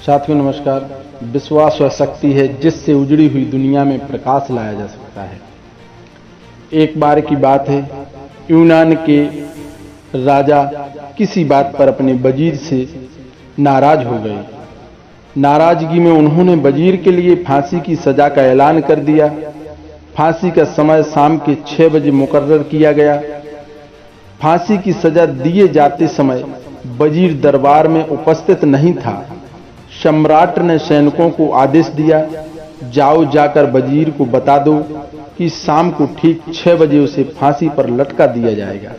साथियों नमस्कार। विश्वास वह शक्ति है जिससे उजड़ी हुई दुनिया में प्रकाश लाया जा सकता है। एक बार की बात है, यूनान के राजा किसी बात पर अपने वजीर से नाराज हो गए। नाराजगी में उन्होंने वजीर के लिए फांसी की सजा का ऐलान कर दिया। फांसी का समय शाम के 6 बजे मुकर्रर किया गया। फांसी की सजा दिए जाते समय वजीर दरबार में उपस्थित नहीं था। सम्राट ने सैनिकों को आदेश दिया, जाओ जाकर वजीर को बता दो कि शाम को ठीक 6 बजे उसे फांसी पर लटका दिया जाएगा।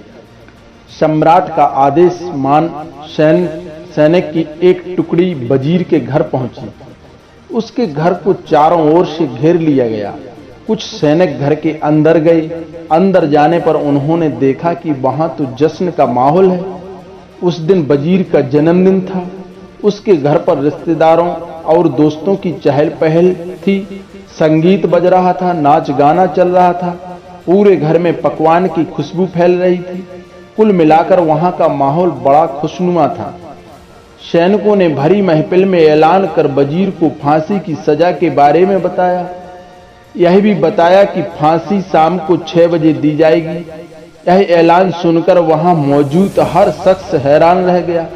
सम्राट का आदेश मान सैनिक की एक टुकड़ी वजीर के घर पहुंची। उसके घर को चारों ओर से घेर लिया गया। कुछ सैनिक घर के अंदर गए। अंदर जाने पर उन्होंने देखा कि वहां तो जश्न का माहौल है। उस दिन वजीर का जन्मदिन था। उसके घर पर रिश्तेदारों और दोस्तों की चहल पहल थी। संगीत बज रहा था, नाच गाना चल रहा था। पूरे घर में पकवान की खुशबू फैल रही थी। कुल मिलाकर वहां का माहौल बड़ा खुशनुमा था। सैनिकों ने भरी महफिल में ऐलान कर वजीर को फांसी की सजा के बारे में बताया। यह भी बताया कि फांसी शाम को 6 बजे दी जाएगी। यह ऐलान सुनकर वहां मौजूद हर शख्स हैरान रह गया।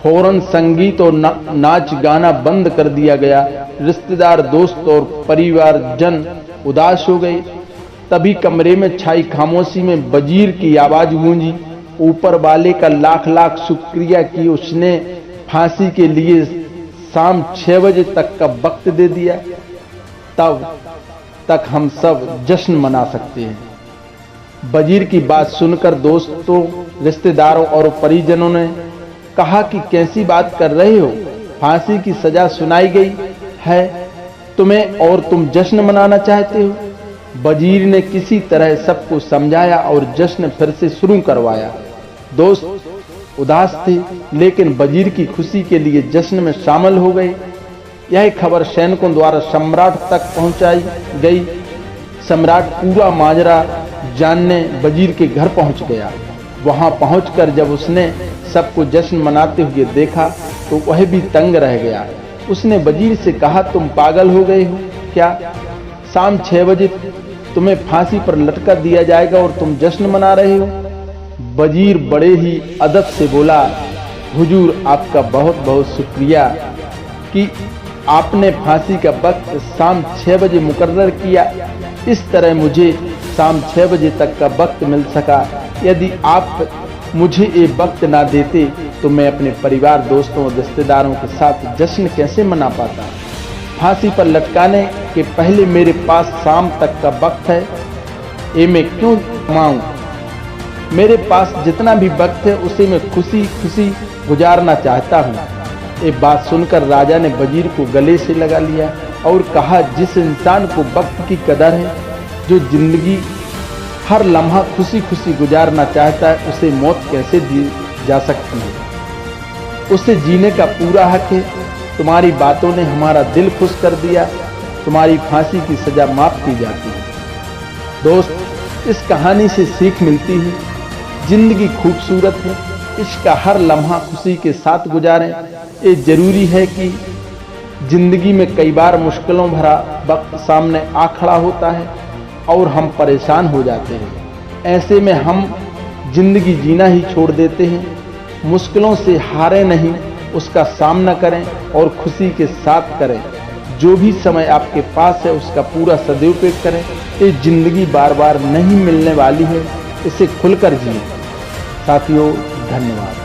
फौरन संगीत और नाच गाना बंद कर दिया गया। रिश्तेदार, दोस्त और परिवारजन उदास हो गए। तभी कमरे में छाई खामोशी में वजीर की आवाज गूंजी, ऊपर वाले का लाख लाख शुक्रिया कि उसने फांसी के लिए शाम 6 बजे तक का वक्त दे दिया। तब तक हम सब जश्न मना सकते हैं। वजीर की बात सुनकर दोस्तों, रिश्तेदारों और परिजनों ने कहा कि कैसी बात कर रहे हो, फांसी की सजा सुनाई गई है तुम्हें और तुम जश्न मनाना चाहते हो। वजीर ने किसी तरह सबको समझाया और जश्न फिर से शुरू करवाया। दोस्त उदास थे लेकिन वजीर की खुशी के लिए जश्न में शामिल हो गए। यह खबर सैनिकों द्वारा सम्राट तक पहुंचाई गई। सम्राट पूरा माजरा जानने वजीर के घर पहुंच गया। वहां पहुंचकर जब उसने सबको जश्न मनाते हुए देखा तो वह भी तंग रह गया। उसने वजीर से कहा, तुम पागल हो गए हो क्या? शाम 6 बजे तुम्हें फांसी पर लटका दिया जाएगा और तुम जश्न मना रहे हो। वजीर बड़े ही अदब से बोला, हुजूर आपका बहुत बहुत शुक्रिया कि आपने फांसी का वक्त शाम 6 बजे मुकर्रर किया। इस तरह मुझे शाम 6 बजे तक का वक्त मिल सका। यदि आप मुझे ये वक्त ना देते तो मैं अपने परिवार, दोस्तों और रिश्तेदारों के साथ जश्न कैसे मना पाता। फांसी पर लटकाने के पहले मेरे पास शाम तक का वक्त है, ये मैं क्यों कमाऊं? मेरे पास जितना भी वक्त है उसे मैं खुशी खुशी गुजारना चाहता हूँ। ये बात सुनकर राजा ने वजीर को गले से लगा लिया और कहा, जिस इंसान को वक्त की कदर है, जो जिंदगी हर लम्हा खुशी खुशी गुजारना चाहता है, उसे मौत कैसे दी जा सकती है? उसे जीने का पूरा हक है। तुम्हारी बातों ने हमारा दिल खुश कर दिया। तुम्हारी फांसी की सजा माफ की जाती है। दोस्त, इस कहानी से सीख मिलती है, जिंदगी खूबसूरत है, इसका हर लम्हा खुशी के साथ गुजारें। ये जरूरी है कि जिंदगी में कई बार मुश्किलों भरा वक्त सामने आ खड़ा होता है और हम परेशान हो जाते हैं। ऐसे में हम जिंदगी जीना ही छोड़ देते हैं। मुश्किलों से हारे नहीं, उसका सामना करें और खुशी के साथ करें। जो भी समय आपके पास है उसका पूरा सदुपयोग करें। ये जिंदगी बार बार नहीं मिलने वाली है, इसे खुलकर जिएं। साथियों, धन्यवाद।